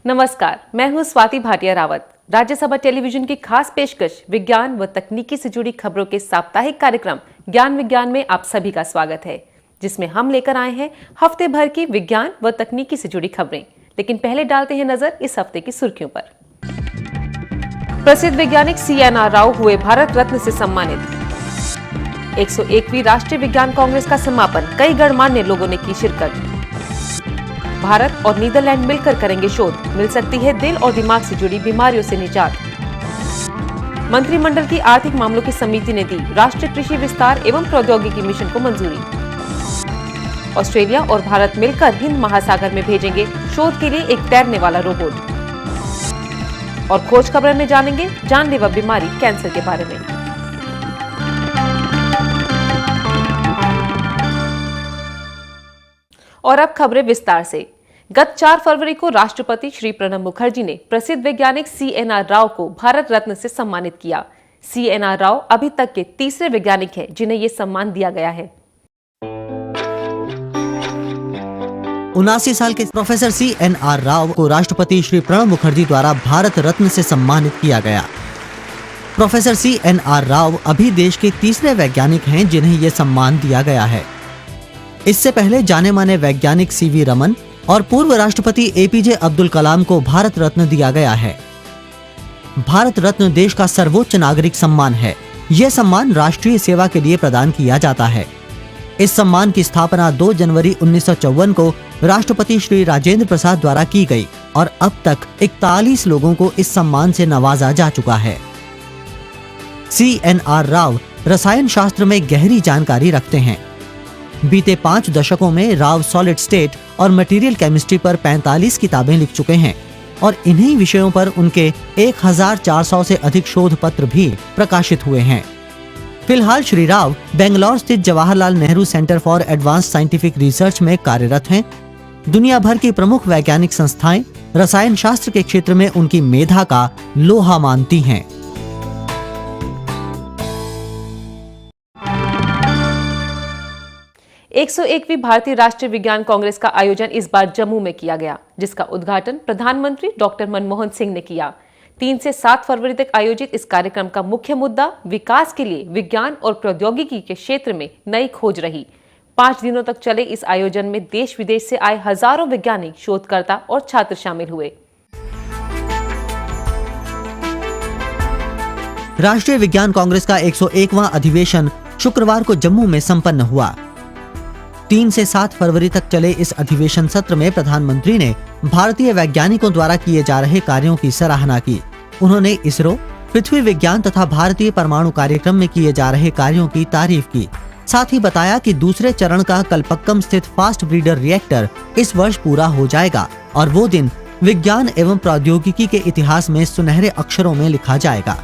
नमस्कार, मैं हूं स्वाति भाटिया रावत। राज्यसभा टेलीविजन की खास पेशकश विज्ञान व तकनीकी से जुड़ी खबरों के साप्ताहिक कार्यक्रम ज्ञान विज्ञान में आप सभी का स्वागत है, जिसमें हम लेकर आए हैं हफ्ते भर की विज्ञान व तकनीकी से जुड़ी खबरें। लेकिन पहले डालते हैं नजर इस हफ्ते की सुर्खियों पर। प्रसिद्ध वैज्ञानिक CNR राव हुए भारत रत्न से सम्मानित। 101वीं राष्ट्रीय विज्ञान कांग्रेस का समापन, कई गणमान्य लोगों ने की शिरकत। भारत और नीदरलैंड मिलकर करेंगे शोध, मिल सकती है दिल और दिमाग से जुड़ी बीमारियों से निजात। मंत्रिमंडल की आर्थिक मामलों की समिति ने दी राष्ट्रीय कृषि विस्तार एवं प्रौद्योगिकी मिशन को मंजूरी। ऑस्ट्रेलिया और भारत मिलकर हिंद महासागर में भेजेंगे शोध के लिए एक तैरने वाला रोबोट। और खोज खबर में जानेंगे जानलेवा बीमारी कैंसर के बारे में। और अब खबरें विस्तार से। गत 4 फरवरी को राष्ट्रपति श्री प्रणब मुखर्जी ने प्रसिद्ध वैज्ञानिक CNR राव को भारत रत्न से सम्मानित किया। CNR राव अभी तक के तीसरे वैज्ञानिक हैं जिन्हें ये सम्मान दिया गया है। 79 साल के प्रोफेसर CNR राव को राष्ट्रपति श्री प्रणब मुखर्जी द्वारा भारत रत्न से सम्मानित किया गया। प्रोफेसर CNR राव अभी देश के तीसरे वैज्ञानिक हैं जिन्हें ये सम्मान दिया गया है। इससे पहले जाने माने वैज्ञानिक CV रमन और पूर्व राष्ट्रपति APJ अब्दुल कलाम को भारत रत्न दिया गया है। भारत रत्न देश का सर्वोच्च नागरिक सम्मान है। यह सम्मान राष्ट्रीय सेवा के लिए प्रदान किया जाता है। इस सम्मान की स्थापना 2 जनवरी 1954 को राष्ट्रपति श्री राजेंद्र प्रसाद द्वारा की गई और अब तक 41 लोगों को इस सम्मान से नवाजा जा चुका है। CNR राव रसायन शास्त्र में गहरी जानकारी रखते हैं। बीते 5 दशकों में राव सॉलिड स्टेट और मटेरियल केमिस्ट्री पर 45 किताबें लिख चुके हैं और इन्हीं विषयों पर उनके 1400 से अधिक शोध पत्र भी प्रकाशित हुए हैं। फिलहाल श्री राव बेंगलौर स्थित Jawaharlal Nehru centre for advance scientific research में कार्यरत हैं। दुनिया भर की प्रमुख वैज्ञानिक संस्थाएं रसायन शास्त्र के क्षेत्र में उनकी मेधा का लोहा मानती हैं। एक 101वीं भारतीय राष्ट्रीय विज्ञान कांग्रेस का आयोजन इस बार जम्मू में किया गया, जिसका उद्घाटन प्रधानमंत्री डॉक्टर मनमोहन सिंह ने किया। 3 से 7 फरवरी तक आयोजित इस कार्यक्रम का मुख्य मुद्दा विकास के लिए विज्ञान और प्रौद्योगिकी के क्षेत्र में नई खोज रही। 5 दिनों तक चले इस आयोजन में देश विदेश से आए हजारों वैज्ञानिक, शोधकर्ता और छात्र शामिल हुए। राष्ट्रीय विज्ञान कांग्रेस का 101वां अधिवेशन शुक्रवार को जम्मू में संपन्न हुआ। 3 से 7 फरवरी तक चले इस अधिवेशन सत्र में प्रधानमंत्री ने भारतीय वैज्ञानिकों द्वारा किए जा रहे कार्यों की सराहना की। उन्होंने इसरो, पृथ्वी विज्ञान तथा भारतीय परमाणु कार्यक्रम में किए जा रहे कार्यों की तारीफ की। साथ ही बताया कि दूसरे चरण का कलपक्कम स्थित फास्ट ब्रीडर रिएक्टर इस वर्ष पूरा हो जाएगा और वो दिन विज्ञान एवं प्रौद्योगिकी के इतिहास में सुनहरे अक्षरों में लिखा जाएगा।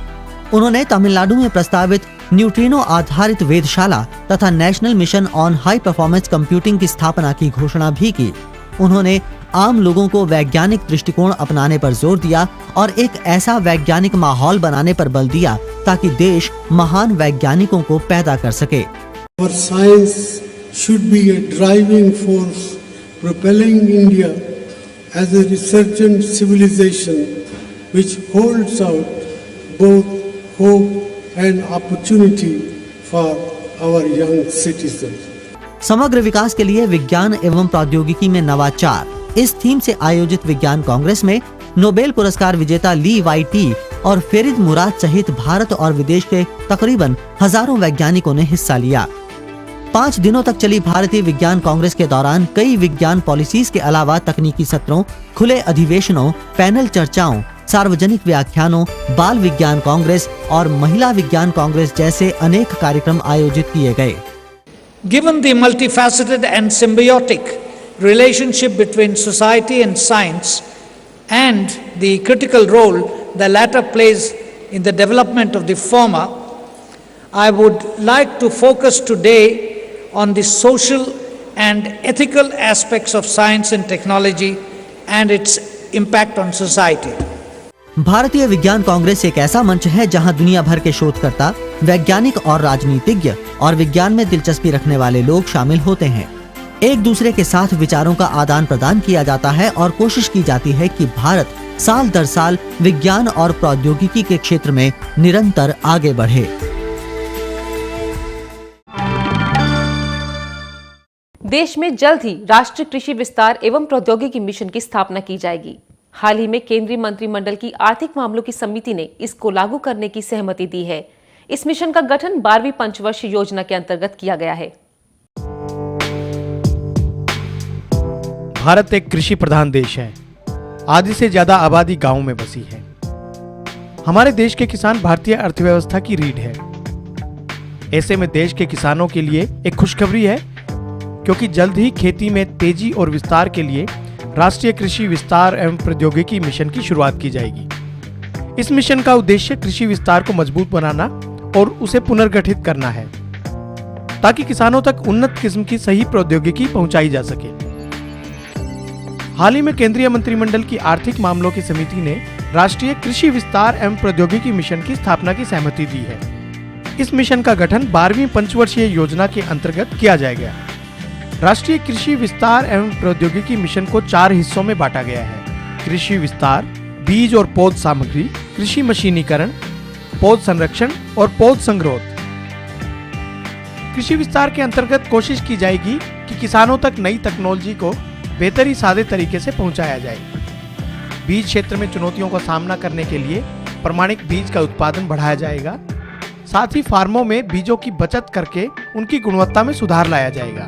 उन्होंने तमिलनाडु में प्रस्तावित न्यूट्रिनो आधारित वेधशाला तथा national mission on high performance computing की स्थापना की घोषणा भी की। उन्होंने आम लोगों को वैज्ञानिक दृष्टिकोण अपनाने पर जोर दिया और एक ऐसा वैज्ञानिक माहौल बनाने पर बल दिया ताकि देश महान वैज्ञानिकों को पैदा कर सके। Our science should be a driving force propelling India as a resurgent civilization which holds out both hope and opportunity for our young citizens. समग्र विकास के लिए विज्ञान एवं प्रौद्योगिकी में नवाचार, इस थीम से आयोजित विज्ञान कांग्रेस में नोबेल पुरस्कार विजेता ली वाई-टी और फेरिद मुराद सहित भारत और विदेश के तकरीबन हजारों वैज्ञानिकों ने हिस्सा लिया। 5 दिनों तक चली भारतीय विज्ञान कांग्रेस के दौरान कई विज्ञान पॉलिसीज के अलावा तकनीकी सत्रों, खुले अधिवेशनों, पैनल चर्चाओं, सार्वजनिक व्याख्यानों, बाल विज्ञान कांग्रेस और महिला विज्ञान कांग्रेस जैसे अनेक कार्यक्रम आयोजित किए गए। Given the multifaceted and symbiotic relationship between society and science and the critical role the latter plays in the development of the former, I would like to focus today on the social and ethical aspects of science and technology and its impact on society. भारतीय विज्ञान कांग्रेस एक ऐसा मंच है जहां दुनिया भर के शोधकर्ता, वैज्ञानिक और राजनीतिज्ञ और विज्ञान में दिलचस्पी रखने वाले लोग शामिल होते हैं। एक दूसरे के साथ विचारों का आदान प्रदान किया जाता है और कोशिश की जाती है कि भारत साल दर साल विज्ञान और प्रौद्योगिकी के क्षेत्र में निरंतर आगे बढ़े। देश में जल्द ही राष्ट्रीय कृषि विस्तार एवं प्रौद्योगिकी मिशन की स्थापना की जाएगी। हाल ही में केंद्रीय मंत्रिमंडल की आर्थिक मामलों की समिति ने इसको लागू करने की सहमति दी है। इस मिशन का गठन 12वीं पंचवर्षीय योजना के अंतर्गत किया गया है। भारत एक कृषि प्रधान देश है। आधी से ज्यादा आबादी गांवों में बसी है। हमारे देश के किसान भारतीय अर्थव्यवस्था की रीढ़ है। ऐसे में देश के किसानों के लिए एक खुशखबरी है, क्योंकि जल्द ही खेती में तेजी और विस्तार के लिए राष्ट्रीय कृषि विस्तार एवं प्रौद्योगिकी मिशन की शुरुआत की जाएगी। इस मिशन का उद्देश्य कृषि विस्तार को मजबूत बनाना और उसे पुनर्गठित करना है, ताकि किसानों तक उन्नत किस्म की सही प्रौद्योगिकी पहुंचाई जा सके। हाल ही में केंद्रीय मंत्रिमंडल की आर्थिक मामलों की समिति ने राष्ट्रीय कृषि विस्तार एवं प्रौद्योगिकी मिशन की स्थापना की सहमति दी है। इस मिशन का गठन 12वीं पंचवर्षीय योजना के अंतर्गत किया जाएगा। राष्ट्रीय कृषि विस्तार एवं प्रौद्योगिकी मिशन को 4 हिस्सों में बांटा गया है: कृषि विस्तार, बीज और पौध सामग्री, कृषि मशीनीकरण, पौध संरक्षण और पौध संग्रोध। कृषि विस्तार के अंतर्गत कोशिश की जाएगी कि किसानों तक नई टेक्नोलॉजी को बेहतर ही सादे तरीके से पहुंचाया जाए। बीज क्षेत्र में चुनौतियों का सामना करने के लिए प्रमाणिक बीज का उत्पादन बढ़ाया जाएगा। साथ ही फार्मों में बीजों की बचत करके उनकी गुणवत्ता में सुधार लाया जाएगा।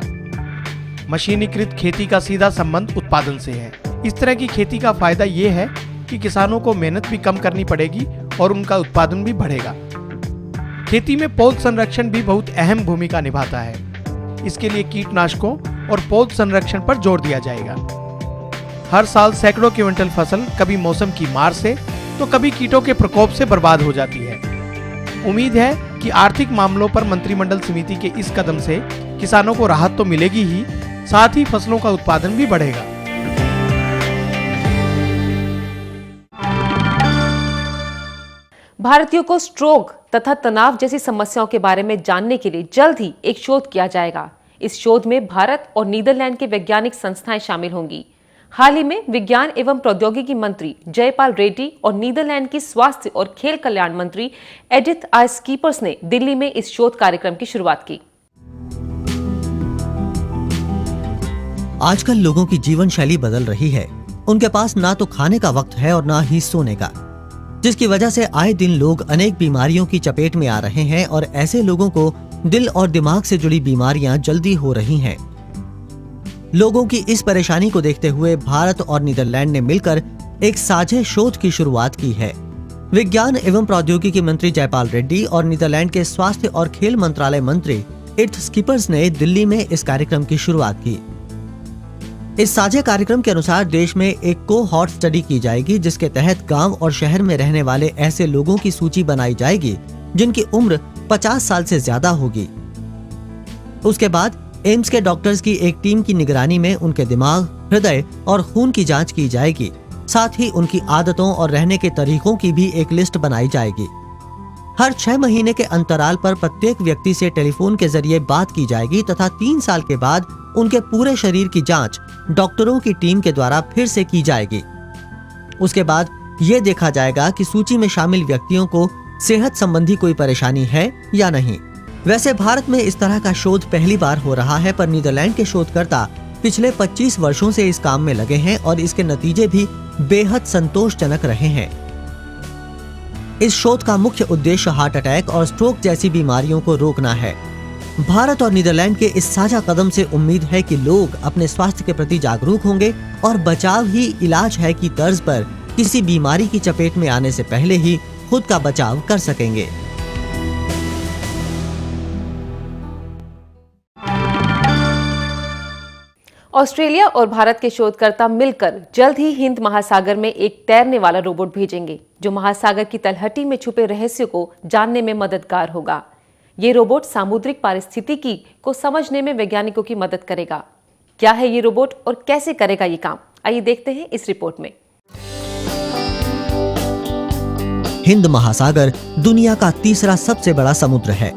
मशीनीकृत खेती का सीधा संबंध उत्पादन से है। इस तरह की खेती का फायदा ये है कि किसानों को मेहनत भी कम करनी पड़ेगी और उनका उत्पादन भी बढ़ेगा। खेती में पौध संरक्षण भी बहुत अहम भूमिका निभाता है। इसके लिए कीटनाशकों और पौध संरक्षण पर जोर दिया जाएगा। हर साल सैकड़ों क्विंटल फसल कभी मौसम की मार से तो कभी कीटों के प्रकोप से बर्बाद हो जाती है। उम्मीद है कि आर्थिक मामलों पर मंत्रिमंडल समिति के इस कदम से किसानों को राहत तो मिलेगी ही, साथ ही फसलों का उत्पादन भी बढ़ेगा। भारतीयों को स्ट्रोक तथा तनाव जैसी समस्याओं के बारे में जानने के लिए जल्द ही एक शोध किया जाएगा। इस शोध में भारत और नीदरलैंड के वैज्ञानिक संस्थाएं शामिल होंगी। हाल ही में विज्ञान एवं प्रौद्योगिकी मंत्री जयपाल रेड्डी और नीदरलैंड की स्वास्थ्य और खेल कल्याण मंत्री एडिथ आई स्कीपर्स ने दिल्ली में इस शोध कार्यक्रम की शुरुआत की। आजकल लोगों की जीवन शैली बदल रही है। उनके पास ना तो खाने का वक्त है और ना ही सोने का, जिसकी वजह से आए दिन लोग अनेक बीमारियों की चपेट में आ रहे हैं और ऐसे लोगों को दिल और दिमाग से जुड़ी बीमारियां जल्दी हो रही हैं। लोगों की इस परेशानी को देखते हुए भारत और नीदरलैंड ने मिलकर एक साझे शोध की शुरुआत की है। विज्ञान एवं प्रौद्योगिकी मंत्री जयपाल रेड्डी और नीदरलैंड के स्वास्थ्य और खेल मंत्रालय मंत्री एडिथ स्कीपर्स ने दिल्ली में इस कार्यक्रम की शुरुआत की। इस साझे कार्यक्रम के अनुसार देश में एक कोहॉर्ट स्टडी की जाएगी, जिसके तहत गांव और शहर में रहने वाले ऐसे लोगों की सूची बनाई जाएगी जिनकी उम्र 50 साल से ज्यादा होगी। उसके बाद एम्स के डॉक्टर्स की एक टीम की निगरानी में उनके दिमाग, हृदय और खून की जांच की जाएगी। साथ ही उनकी आदतों और रहने के तरीकों की भी एक लिस्ट बनाई जाएगी। हर 6 महीने के अंतराल पर प्रत्येक व्यक्ति से टेलीफोन के जरिए बात की जाएगी तथा 3 साल के बाद उनके पूरे शरीर की जांच डॉक्टरों की टीम के द्वारा फिर से की जाएगी। उसके बाद ये देखा जाएगा कि सूची में शामिल व्यक्तियों को सेहत संबंधी कोई परेशानी है या नहीं। वैसे भारत में इस तरह का शोध पहली बार हो रहा है, पर नीदरलैंड के शोधकर्ता पिछले 25 वर्षों से इस काम में लगे हैं और इसके नतीजे भी बेहद संतोषजनक रहे हैं। इस शोध का मुख्य उद्देश्य हार्ट अटैक और स्ट्रोक जैसी बीमारियों को रोकना है। भारत और नीदरलैंड के इस साझा कदम से उम्मीद है कि लोग अपने स्वास्थ्य के प्रति जागरूक होंगे और बचाव ही इलाज है की तर्ज पर किसी बीमारी की चपेट में आने से पहले ही खुद का बचाव कर सकेंगे। ऑस्ट्रेलिया और भारत के शोधकर्ता मिलकर जल्द ही हिंद महासागर में एक तैरने वाला रोबोट भेजेंगे, जो महासागर की तलहटी में छुपे रहस्य को जानने में मददगार होगा। ये रोबोट सामुद्रिक पारिस्थितिकी को समझने में वैज्ञानिकों की मदद करेगा। क्या है ये रोबोट और कैसे करेगा ये काम, आइए देखते हैं इस रिपोर्ट में। हिंद महासागर दुनिया का तीसरा सबसे बड़ा समुद्र है।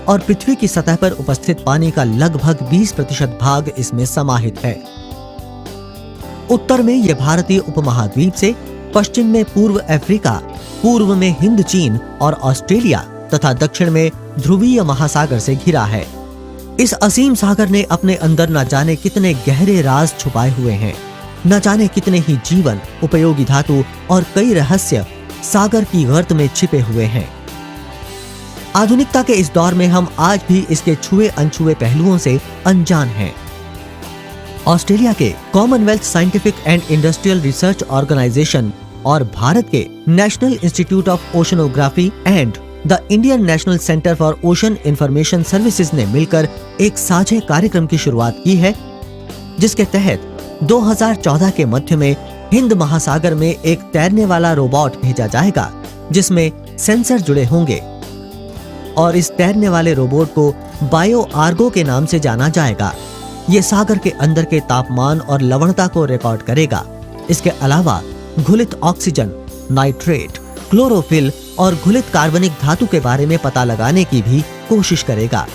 और पृथ्वी की सतह पर उपस्थित पानी का लगभग 20% भाग इसमें समाहित है। उत्तर में यह भारतीय उपमहाद्वीप से, पश्चिम में पूर्व अफ्रीका, पूर्व में हिंद चीन और ऑस्ट्रेलिया तथा दक्षिण में ध्रुवीय महासागर से घिरा है। इस असीम सागर ने अपने अंदर न जाने कितने गहरे राज छुपाए हुए हैं, न जाने कितने ही जीवन, उपयोगी धातु और कई रहस्य सागर की गर्त में छिपे हुए हैं। आधुनिकता के इस दौर में हम आज भी इसके छुए अनछुए पहलुओं से अनजान हैं। ऑस्ट्रेलिया के Commonwealth Scientific and Industrial Research Organisation और भारत के National Institute of Oceanography and the Indian National Centre for Ocean Information Services ने मिलकर एक साझे कार्यक्रम की शुरुआत की है, जिसके तहत 2014 के मध्य में हिंद महासागर में एक तैरने वाला रोबोट भेजा जाएगा, जिसमें सेंसर जुड़े होंगे और इस तैरने वाले रोबोट को बायो आर्गो के नाम से जाना जाएगा। ये सागर के अंदर के तापमान और लवणता को रिकॉर्ड करेगा। इसके अलावा घुलित ऑक्सीजन, नाइट्रेट, क्लोरोफिल और घुलित कार्बनिक धातु के बारे में पता लगाने की भी कोशिश करेगा।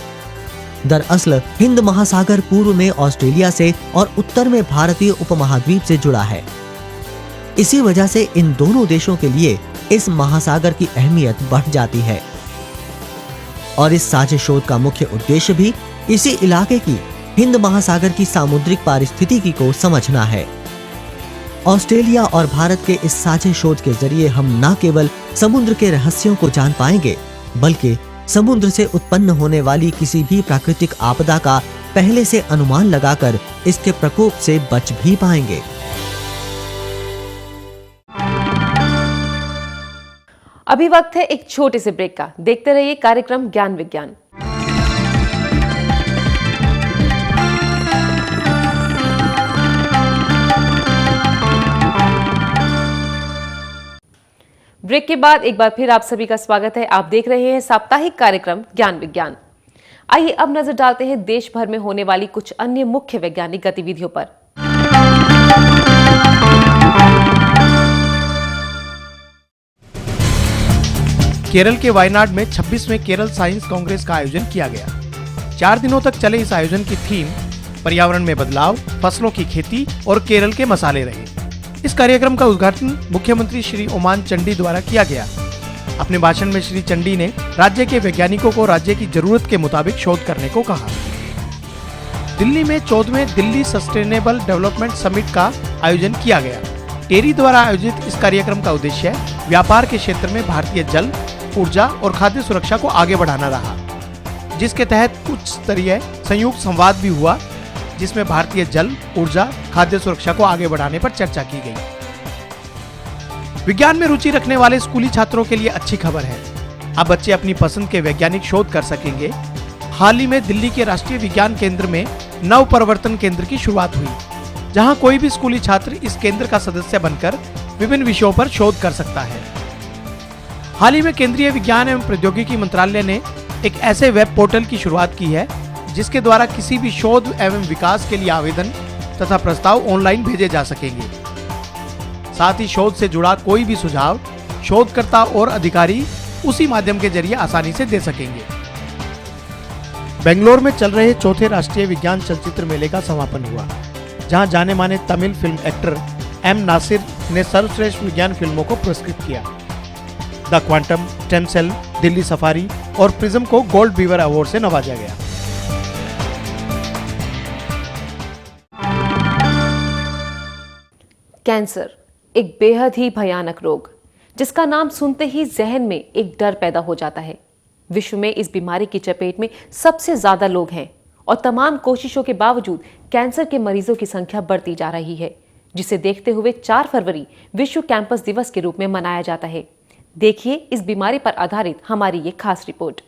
दरअसल हिंद महासागर पूर्व में ऑस्ट्रेलिया से और उत्तर में भारतीय उपमहाद्वीप से जुड़ा है। इसी वजह से इन दोनों देशों के लिए इस महासागर की अहमियत बढ़ जाती है और इस साझे शोध का मुख्य उद्देश्य भी इसी इलाके की हिंद महासागर की सामुद्रिक पारिस्थितिकी को समझना है। ऑस्ट्रेलिया और भारत के इस साझे शोध के जरिए हम न केवल समुद्र के रहस्यों को जान पाएंगे, बल्कि समुद्र से उत्पन्न होने वाली किसी भी प्राकृतिक आपदा का पहले से अनुमान लगाकर इसके प्रकोप से बच भी पाएंगे। अभी वक्त है एक छोटे से ब्रेक का। देखते रहिए कार्यक्रम ज्ञान विज्ञान। ब्रेक के बाद एक बार फिर आप सभी का स्वागत है। आप देख रहे हैं साप्ताहिक कार्यक्रम ज्ञान विज्ञान। आइए अब नजर डालते हैं देश भर में होने वाली कुछ अन्य मुख्य वैज्ञानिक गतिविधियों पर। केरल के वायनाड में 26वें केरल साइंस कांग्रेस का आयोजन किया गया। 4 दिनों तक चले इस आयोजन की थीम पर्यावरण में बदलाव, फसलों की खेती और केरल के मसाले रहे। इस कार्यक्रम का उद्घाटन मुख्यमंत्री श्री ओमान चंडी द्वारा किया गया। अपने भाषण में श्री चंडी ने राज्य के वैज्ञानिकों को राज्य की जरूरत के मुताबिक शोध करने को कहा। दिल्ली में 14वें दिल्ली सस्टेनेबल डेवलपमेंट समिट का आयोजन किया गया। टेरी द्वारा आयोजित इस कार्यक्रम का उद्देश्य व्यापार के क्षेत्र में भारतीय जल, ऊर्जा और खाद्य सुरक्षा को आगे बढ़ाना रहा, जिसके तहत उच्च स्तरीय संयुक्त संवाद भी हुआ, जिसमें भारतीय जल, ऊर्जा, खाद्य सुरक्षा को आगे बढ़ाने पर चर्चा की गई। विज्ञान में रुचि रखने वाले स्कूली छात्रों के लिए अच्छी खबर है। अब बच्चे अपनी पसंद के वैज्ञानिक शोध कर सकेंगे। हाल ही में दिल्ली के राष्ट्रीय विज्ञान केंद्र में नव प्रवर्तन केंद्र की शुरुआत हुई, जहां कोई भी स्कूली छात्र इस केंद्र का सदस्य बनकर विभिन्न विषयों पर शोध कर सकता है। हाल ही में केंद्रीय विज्ञान एवं प्रौद्योगिकी मंत्रालय ने एक ऐसे वेब पोर्टल की शुरुआत की है, जिसके द्वारा किसी भी शोध एवं विकास के लिए आवेदन तथा प्रस्ताव ऑनलाइन भेजे जा सकेंगे। साथ ही शोध से जुड़ा कोई भी सुझाव शोधकर्ता और अधिकारी उसी माध्यम के जरिए आसानी से दे सकेंगे। बेंगलोर में चल रहे 4थे राष्ट्रीय विज्ञान चलचित्र मेले का समापन हुआ, जहां जाने माने Tamil film actor M Nasser ने सर्वश्रेष्ठ विज्ञान फिल्मों को पुरस्कृत किया। The quantum, stem cell, Delhi safari और प्रिज्म को गोल्ड बीवर अवार्ड से नवाजा गया। कैंसर एक बेहद ही भयानक रोग, जिसका नाम सुनते ही जहन में एक डर पैदा हो जाता है। विश्व में इस बीमारी की चपेट में सबसे ज्यादा लोग हैं और तमाम कोशिशों के बावजूद कैंसर के मरीजों की संख्या बढ़ती जा रही है, जिसे देखते हुए 4 फरवरी विश्व कैंपस दिवस के रूप में मनाया जाता है। देखिए इस बीमारी पर आधारित हमारी ये खास रिपोर्ट।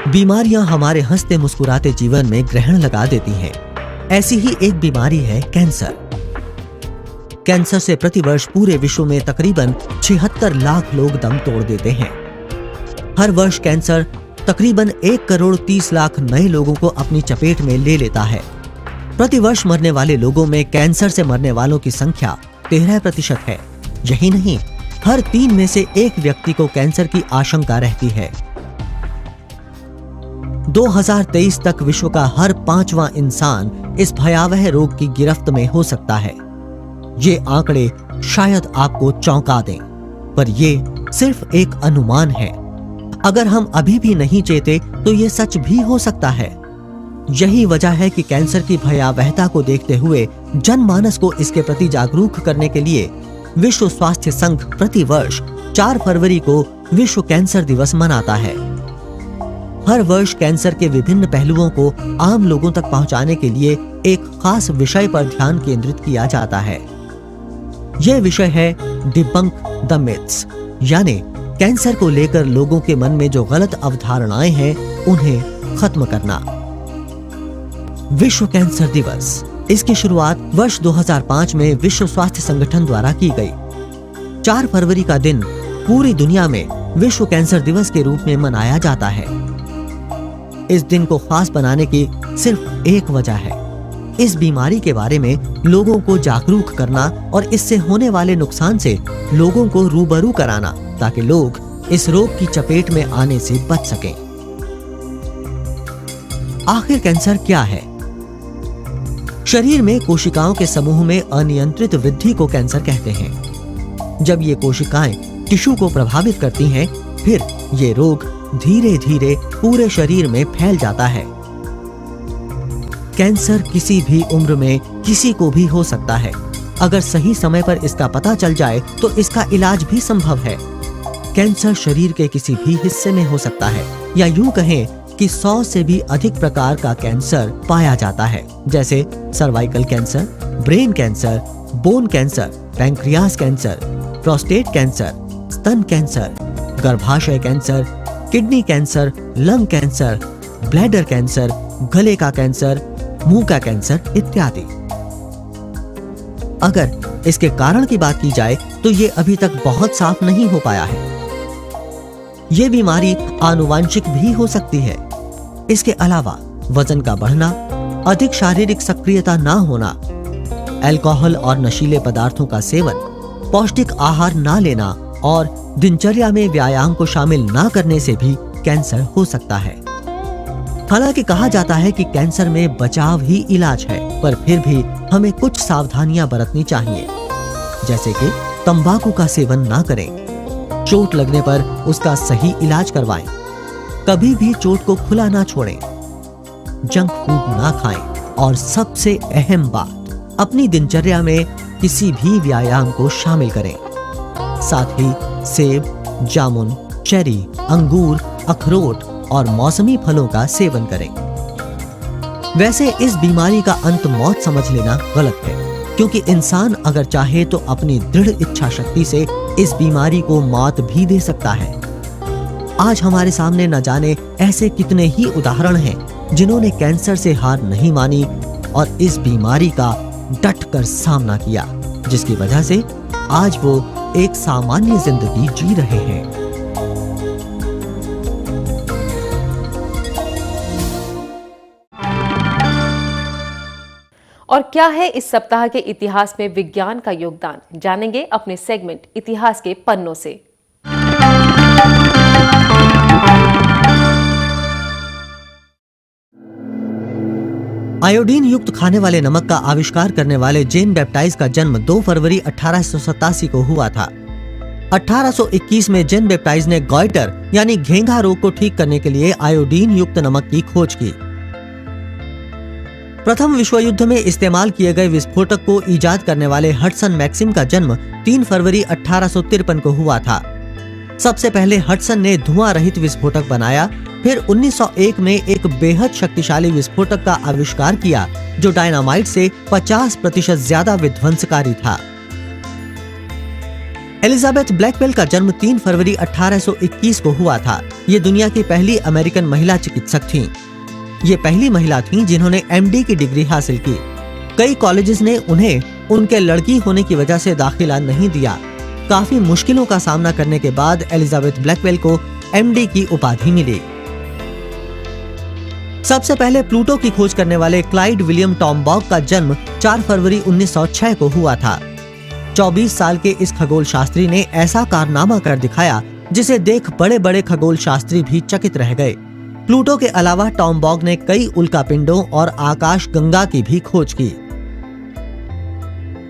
बीमारियां हमारे हंसते मुस्कुराते जीवन में ग्रहण लगा देती हैं। ऐसी ही एक बीमारी है कैंसर। कैंसर से प्रतिवर्ष पूरे विश्व में तकरीबन 76 लाख लोग दम तोड़ देते हैं। हर वर्ष कैंसर तकरीबन 1 करोड़ 30 लाख नए लोगों को अपनी चपेट में ले लेता है। प्रतिवर्ष मरने वाले लोगों में कैंसर से मरने वालों की संख्या 13% है। यही नहीं, हर 3 में से 1 व्यक्ति को कैंसर की आशंका रहती है। 2023 तक विश्व का हर 5वां इंसान इस भयावह रोग की गिरफ्त में हो सकता है। ये आंकड़े शायद आपको चौंका दें, पर ये सिर्फ एक अनुमान है। अगर हम अभी भी नहीं चेते तो ये सच भी हो सकता है। यही वजह है कि कैंसर की भयावहता को देखते हुए जनमानस को इसके प्रति जागरूक करने के लिए विश्व स्वास्थ्य संघ प्रति वर्ष 4 फरवरी को विश्व कैंसर दिवस मनाता है। हर वर्ष कैंसर के विभिन्न पहलुओं को आम लोगों तक पहुंचाने के लिए एक खास विषय पर ध्यान केंद्रित किया जाता है। यह विषय है डिबंक द मिथ्स, यानी कैंसर को लेकर लोगों के मन में जो गलत अवधारणाएं हैं उन्हें खत्म करना। विश्व कैंसर दिवस, इसकी शुरुआत वर्ष 2005 में विश्व स्वास्थ्य संगठन द्वारा की गई। 4 फरवरी का दिन पूरी दुनिया में विश्व कैंसर दिवस के रूप में मनाया जाता है। इस दिन को खास बनाने की सिर्फ एक वजह है, इस बीमारी के बारे में लोगों को जागरूक करना और इससे होने वाले नुकसान से लोगों को रूबरू कराना, ताकि लोग इस रोग की चपेट में आने से बच सकें। आखिर कैंसर क्या है? शरीर में कोशिकाओं के समूह में अनियंत्रित वृद्धि को कैंसर कहते हैं। जब ये कोशिकाएं टिश्यू को प्रभावित करती हैं, फिर ये रोग धीरे धीरे पूरे शरीर में फैल जाता है। कैंसर किसी भी उम्र में किसी को भी हो सकता है। अगर सही समय पर इसका पता चल जाए तो इसका इलाज भी संभव है। कैंसर शरीर के किसी भी हिस्से में हो सकता है, या यूं कहें कि 100 से भी अधिक प्रकार का कैंसर पाया जाता है, जैसे cervical cancer, brain cancer, bone cancer, pancreas cancer, prostate cancer, स्तन कैंसर, गर्भाशय cancer, kidney cancer, lung cancer, bladder cancer, गले का कैंसर, मुंह का कैंसर इत्यादि। अगर इसके कारण की बात की जाए तो ये अभी तक बहुत साफ नहीं हो पाया है। ये बीमारी आनुवांशिक भी हो सकती है। इसके अलावा वजन का बढ़ना, अधिक शारीरिक सक्रियता ना होना, अल्कोहल और नशीले पदार्थों का सेवन, पौष्टिक आहार ना लेना और दिनचर्या में व्यायाम को शामिल ना करने से भी कैंसर हो सकता है। हालांकि कहा जाता है कि कैंसर में बचाव ही इलाज है, पर फिर भी हमें कुछ सावधानियां बरतनी चाहिए, जैसे कि तंबाकू का सेवन ना करें, चोट लगने पर उसका सही इलाज करवाएं, कभी भी चोट को खुला ना छोड़ें, जंक फूड ना खाएं और सबसे अहम बात, अपनी दिनचर्या में किसी भी व्यायाम को शामिल करें। साथ ही सेब, जामुन, चेरी, अंगूर, अखरोट और मौसमी फलों का सेवन करें। वैसे इस बीमारी का अंत मौत समझ लेना गलत है, क्योंकि इंसान अगर चाहे तो अपनी दृढ़ इच्छा शक्ति से इस बीमारी को मात भी दे सकता है। आज हमारे सामने न जाने ऐसे कितने ही उदाहरण हैं जिन्होंने कैंसर से हार नहीं मानी और इस बीमारी का डट कर सामना किया, जिसकी वजह से आज वो एक सामान्य जिंदगी जी रहे हैं। और क्या है इस सप्ताह के इतिहास में विज्ञान का योगदान, जानेंगे अपने सेगमेंट इतिहास के पन्नों से। आयोडीन युक्त खाने वाले नमक का आविष्कार करने वाले जेन बैप्टाइज का जन्म 2 फरवरी 1887 को हुआ था। 1821 में जेन बैप्टाइज ने गॉइटर यानी घेंघा रोग को ठीक करने के लिए आयोडीन युक्त नमक की खोज की। प्रथम विश्व युद्ध में इस्तेमाल किए गए विस्फोटक को इजाद करने वाले हडसन मैक्सिम का जन्म 3 फरवरी 1853 को हुआ था। सबसे पहले हडसन ने धुआं रहित विस्फोटक बनाया, फिर 1901 में एक बेहद शक्तिशाली विस्फोटक का आविष्कार किया जो डायनामाइट से 50% ज्यादा विध्वंसकारी था। एलिजाबेथ ब्लैकवेल का जन्म 3 फरवरी 1821 को हुआ था। ये दुनिया की पहली अमेरिकन महिला चिकित्सक थीं। ये पहली महिला थीं जिन्होंने MD की डिग्री हासिल की। कई कॉलेजेस ने उन्हें उनके लड़की होने की वजह से दाखिला नहीं दिया। काफी मुश्किलों का सामना करने के बाद एलिजाबेथ ब्लैकवेल को MD की उपाधि मिली। सबसे पहले प्लूटो की खोज करने वाले क्लाइड विलियम टॉमबॉग का जन्म 4 फरवरी 1906 को हुआ था। 24 साल के इस खगोल शास्त्री ने ऐसा कारनामा कर दिखाया जिसे देख बड़े बड़े खगोल शास्त्री भी चकित रह गए। प्लूटो के अलावा टॉमबॉग ने कई उल्कापिंडों और आकाश गंगा की भी खोज की।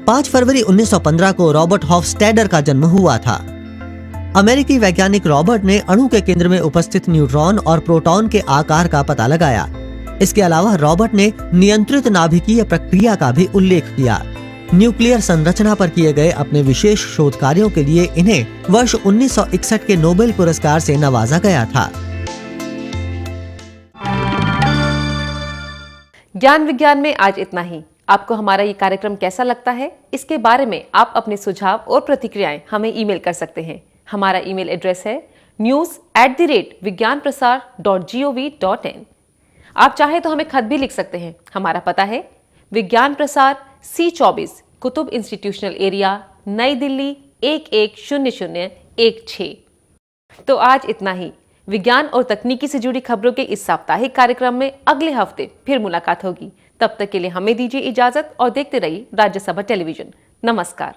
5 फरवरी 1915 को रॉबर्ट हॉफस्टैडर का जन्म हुआ था। अमेरिकी वैज्ञानिक रॉबर्ट ने अणु के केंद्र में उपस्थित न्यूट्रॉन और प्रोटॉन के आकार का पता लगाया। इसके अलावा रॉबर्ट ने नियंत्रित नाभिकीय प्रक्रिया का भी उल्लेख किया। न्यूक्लियर संरचना पर किए गए अपने विशेष शोध कार्यों के लिए इन्हें वर्ष 1961 के नोबेल पुरस्कार से नवाजा गया था। ज्ञान विज्ञान में आज इतना ही। आपको हमारा ये कार्यक्रम कैसा लगता है, इसके बारे में आप अपने सुझाव और प्रतिक्रियाएं हमें ईमेल कर सकते हैं। हमारा ईमेल एड्रेस है news@vigyanprasar.gov.in। आप चाहे तो हमें खत भी लिख सकते हैं। हमारा पता है विज्ञान प्रसार C24 कुतुब इंस्टीट्यूशनल एरिया, नई दिल्ली 110016। तो आज इतना ही। विज्ञान और तकनीकी से जुड़ी खबरों के इस साप्ताहिक कार्यक्रम में अगले हफ्ते फिर मुलाकात होगी। तब तक के लिए हमें दीजिए इजाजत और देखते रहिए राज्यसभा टेलीविजन। नमस्कार।